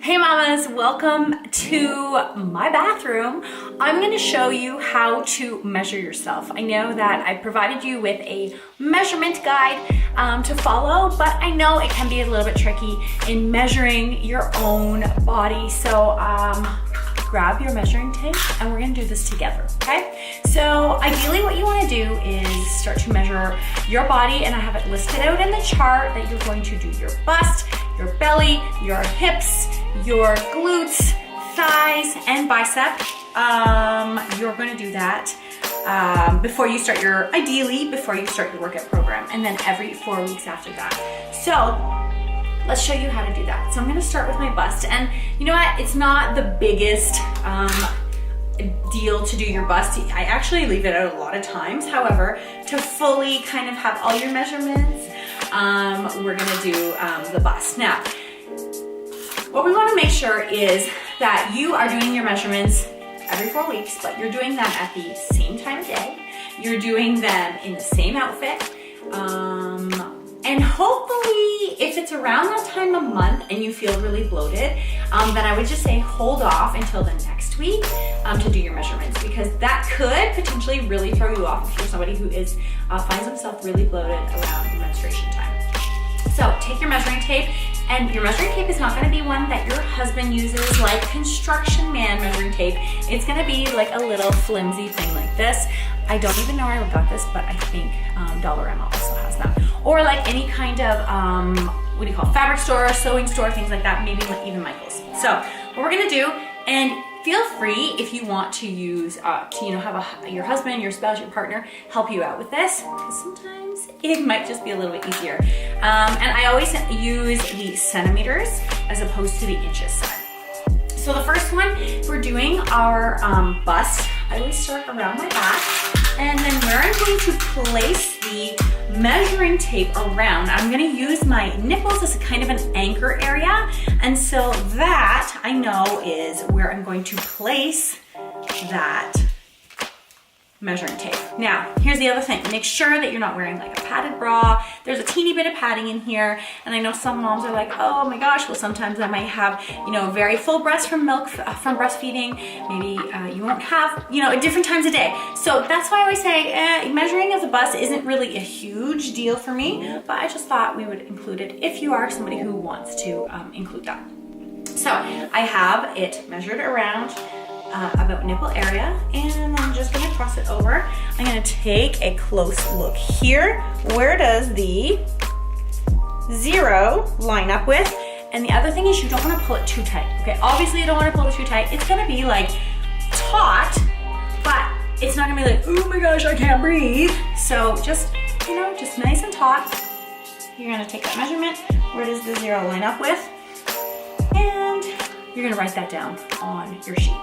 Hey mamas, welcome to my bathroom. I'm going to show you how to measure yourself. I know that I provided you with a measurement guide to follow, but I know it can be a little bit tricky in measuring your own body. So grab your measuring tape and we're going to do this together, okay? So ideally what you want to do is start to measure your body, and I have it listed out in the chart that you're going to do your bust, your belly, your hips, your glutes, thighs, and bicep. You're going to do that before you start your workout program, and then every 4 weeks after that. So let's show you how to do that. So I'm going to start with my bust, and you know what? It's not the biggest deal to do your bust. I actually leave it out a lot of times. However, to fully kind of have all your measurements, we're gonna do the bust. Now, what we wanna make sure is that you are doing your measurements every 4 weeks, but you're doing them at the same time of day. You're doing them in the same outfit. And hopefully, if it's around that time of month and you feel really bloated, then I would just say hold off until the next week to do your measurements, because that could potentially really throw you off if you're somebody who finds himself really bloated around menstruation time. So take your measuring tape, and your measuring tape is not going to be one that your husband uses like construction man measuring tape. It's going to be like a little flimsy thing like this. I don't even know where I got this, but I think Dollarama also has them. Or like any kind of, fabric store, sewing store, things like that, maybe even Michael's. So what we're gonna do, and feel free if you want to use, have your husband, your spouse, your partner help you out with this, because sometimes it might just be a little bit easier. And I always use the centimeters as opposed to the inches side. So the first one, we're doing our bust. I always start around my back, and then where I'm going to place the measuring tape around, I'm going to use my nipples as a kind of an anchor area, and so that I know is where I'm going to place that measuring tape. Now, here's the other thing. Make sure that you're not wearing like a padded bra. There's a teeny bit of padding in here, and I know some moms are like, oh my gosh, well sometimes I might have, very full breast from milk, from breastfeeding. Maybe you won't have, at different times of day. So that's why I always say measuring of the bust isn't really a huge deal for me, but I just thought we would include it if you are somebody who wants to include that. So I have it measured around about nipple area, and I'm just gonna cross it over. I'm gonna take a close look here. Where does the 0 line up with? And the other thing is you don't wanna pull it too tight, okay? Obviously you don't wanna pull it too tight. It's gonna be like taut, but it's not gonna be like, oh my gosh, I can't breathe. So just nice and taut. You're gonna take that measurement. Where does the 0 line up with? And you're gonna write that down on your sheet.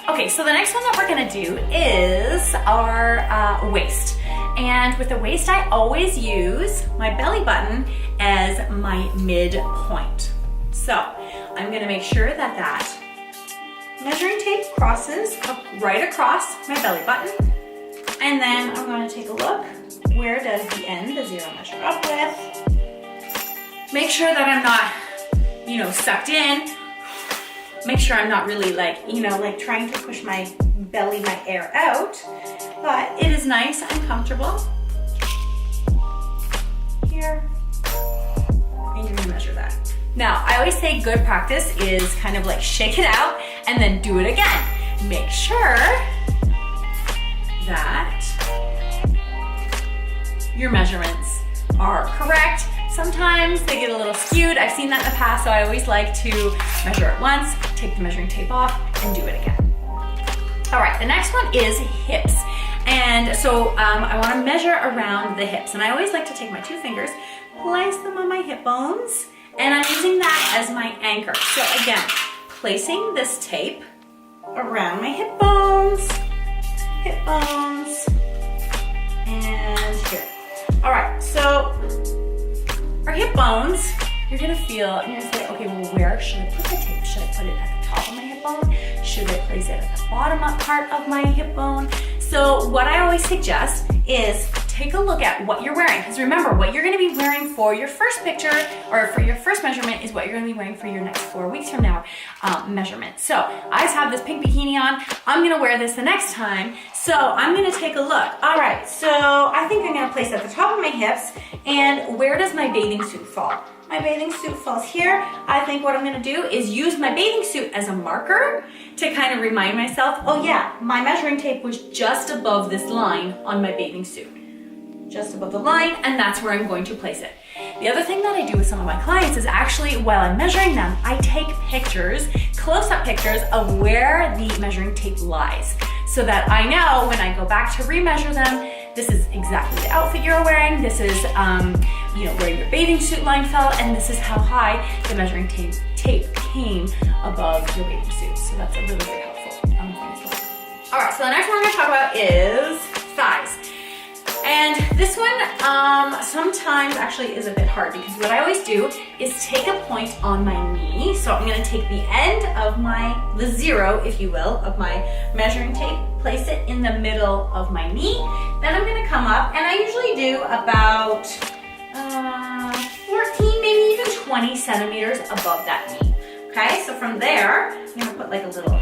Okay, so the next one that we're gonna do is our waist. And with the waist, I always use my belly button as my midpoint. So I'm gonna make sure that that measuring tape crosses right across my belly button. And then I'm gonna take a look. Where does the end, the 0, measure up with? Make sure that I'm not, sucked in. Make sure I'm not really trying to push my belly, my air out, but it is nice and comfortable. Here, and you're gonna measure that. Now, I always say good practice is kind of like shake it out and then do it again. Make sure that your measurements are correct. Sometimes they get a little skewed. I've seen that in the past, so I always like to measure it once, take the measuring tape off, and do it again. All right, the next one is hips. And so I wanna measure around the hips. And I always like to take my 2 fingers, place them on my hip bones, and I'm using that as my anchor. So again, placing this tape around my hip bones, and here. All right, so our hip bones, you're gonna feel, and you're gonna say, okay, well, where should I put the tape? Should I put it at the top of my hip bone? Should I place it at the bottom part of my hip bone? So what I always suggest is take a look at what you're wearing. Because remember, what you're gonna be wearing for your first picture or for your first measurement is what you're gonna be wearing for your next 4 weeks from now measurement. So I just have this pink bikini on. I'm gonna wear this the next time. So I'm gonna take a look. All right, so I think I'm gonna place it at the top of my hips. And where does my bathing suit fall? My bathing suit falls here. I think what I'm gonna do is use my bathing suit as a marker to kind of remind myself, oh yeah, my measuring tape was just above this line on my bathing suit. Just above the line, and that's where I'm going to place it. The other thing that I do with some of my clients is actually, while I'm measuring them, I take pictures, close-up pictures of where the measuring tape lies, so that I know when I go back to remeasure them, this is exactly the outfit you're wearing, this is where your bathing suit line fell, and this is how high the measuring tape came above your bathing suit. So that's a really good helpful thing as well. All right, so the next one we're gonna talk about is thighs. And this one sometimes actually is a bit hard, because what I always do is take a point on my knee. So I'm gonna take the end of the zero, if you will, of my measuring tape, place it in the middle of my knee. Then I'm gonna come up, and I usually do about 14, maybe even 20 centimeters above that knee. Okay, so from there, I'm gonna put like a little,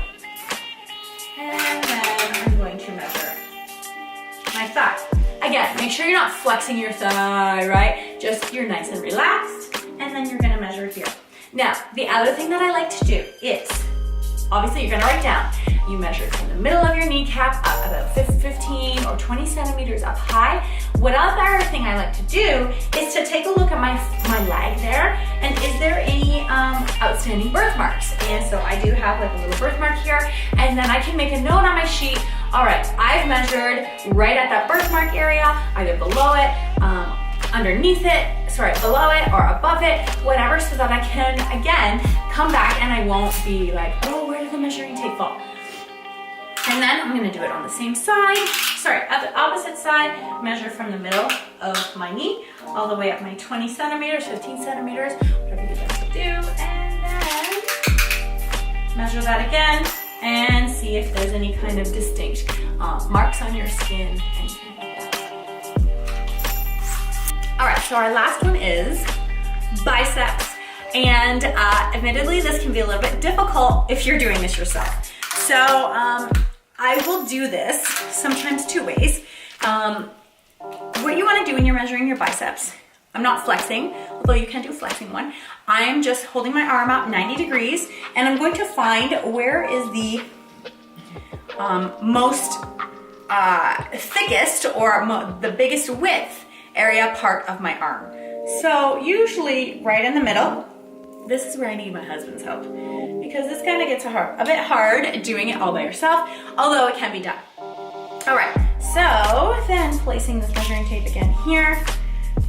and then I'm going to measure my thigh. Again, make sure you're not flexing your thigh, right? Just you're nice and relaxed, and then you're gonna measure here. Now, the other thing that I like to do is, obviously you're gonna write down, you measure from the middle of your kneecap up about 15 or 20 centimeters up high. What other thing I like to do is to take a look at my leg there, and is there any outstanding birthmarks? And so I do have like a little birthmark here, and then I can make a note on my sheet. All right, I've measured right at that birthmark area, either below it, underneath it, below it or above it, whatever, so that I can, again, come back and I won't be like, oh, where did the measuring tape fall? And then I'm gonna do it on the same side, at the opposite side, measure from the middle of my knee, all the way up my 20 centimeters, 15 centimeters, whatever you like to do, and then measure that again, and see if there's any kind of distinct marks on your skin, anything like that. All right, so our last one is biceps. And admittedly, this can be a little bit difficult if you're doing this yourself. So I will do this sometimes 2 ways. What you wanna do when you're measuring your biceps, I'm not flexing, although you can do a flexing one. I'm just holding my arm out 90 degrees, and I'm going to find where is the most thickest or the biggest width area part of my arm. So usually right in the middle. This is where I need my husband's help, because this kind of gets a bit hard doing it all by yourself, although it can be done. All right, so then placing this measuring tape again here,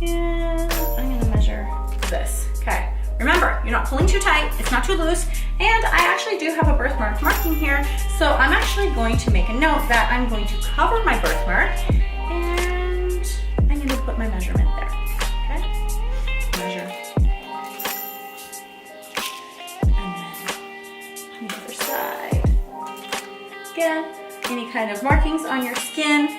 and I'm gonna measure this, okay? Remember, you're not pulling too tight, it's not too loose, and I actually do have a birthmark marking here, so I'm actually going to make a note that I'm going to cover my birthmark, and I'm gonna put my measurement there, okay? Measure. Again, any kind of markings on your skin,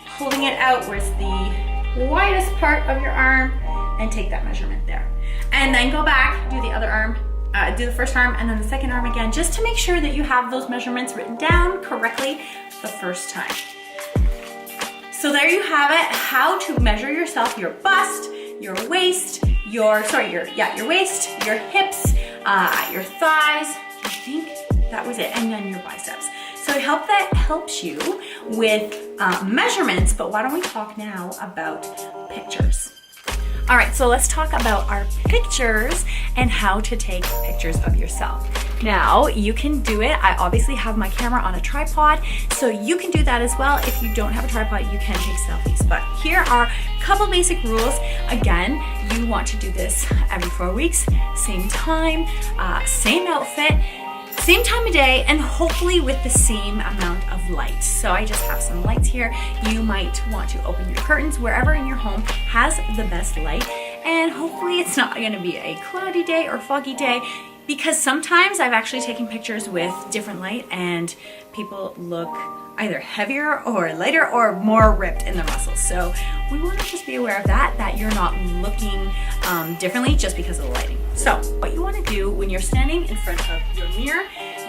holding it out where it's the widest part of your arm, and take that measurement there. And then go back, do the other arm, do the first arm, and then the second arm again, just to make sure that you have those measurements written down correctly the first time. So there you have it, how to measure yourself, your bust, your waist, your waist, your hips, your thighs, I think that was it, and then your biceps. So I hope that helps you with measurements, but why don't we talk now about pictures? All right, so let's talk about our pictures and how to take pictures of yourself. Now, you can do it. I obviously have my camera on a tripod, so you can do that as well. If you don't have a tripod, you can take selfies. But here are a couple basic rules. Again, you want to do this every 4 weeks, same time, same outfit, same time of day, and hopefully with the same amount of light. So I just have some lights here. You might want to open your curtains wherever in your home has the best light, and hopefully it's not gonna be a cloudy day or foggy day. because sometimes I've actually taken pictures with different light and people look either heavier or lighter or more ripped in their muscles. So we want to just be aware of that you're not looking differently just because of the lighting. So what you want to do when you're standing in front of your mirror,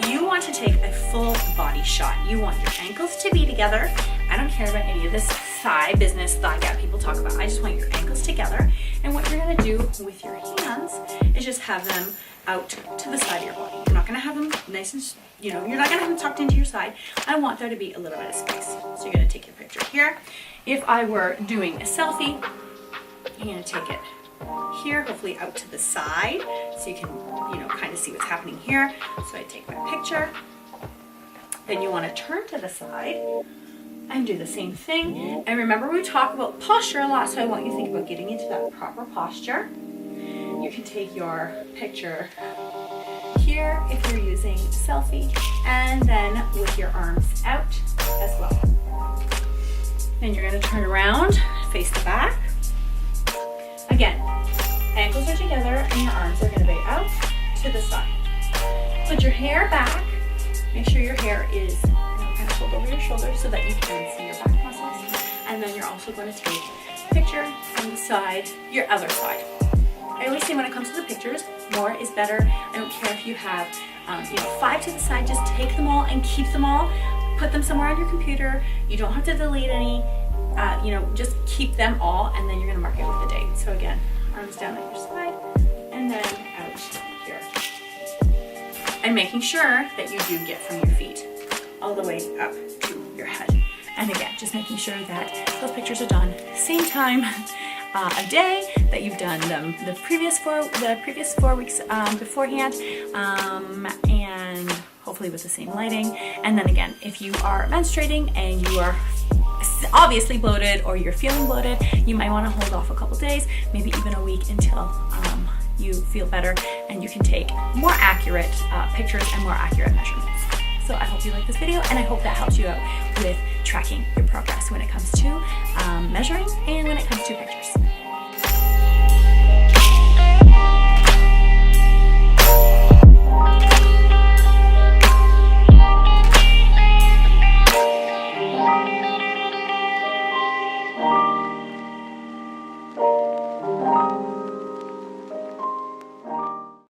you want to take a full body shot. You want your ankles to be together. I don't care about any of this thigh business, thigh gap people talk about. I just want your ankles together. And what you're going to do with your hands is just have them out to the side of your body. You're not going to have them nice and, you're not going to have them tucked into your side. I want there to be a little bit of space. So you're going to take your picture here. If I were doing a selfie, you're going to take it here, hopefully out to the side, so you can, kind of see what's happening here. So I take my picture. Then you want to turn to the side and do the same thing. And remember, we talk about posture a lot, so I want you to think about getting into that proper posture. You can take your picture here if you're using selfie, and then with your arms out as well. Then you're going to turn around, face the back. Again, ankles are together and your arms are going to be out to the side. Put your hair back. Make sure your hair is kind of pulled over your shoulders so that you can see your back muscles. And then you're also going to take a picture from the side, your other side. I always say when it comes to the pictures, more is better. I don't care if you have 5 to the side, just take them all and keep them all. Put them somewhere on your computer. You don't have to delete any. Just keep them all, and then you're going to mark it with the date. So again, arms down at your side, and then out here. And making sure that you do get from your feet all the way up to your head. And again, just making sure that those pictures are done same time of day that you've done them the previous 4 weeks beforehand, and hopefully with the same lighting. And then again, if you are menstruating and you are obviously bloated or you're feeling bloated, you might want to hold off a couple days, maybe even a week, until you feel better and you can take more accurate pictures and more accurate measurements. So I hope you like this video, and I hope that helps you out with tracking your progress when it comes to measuring and when it comes to pictures.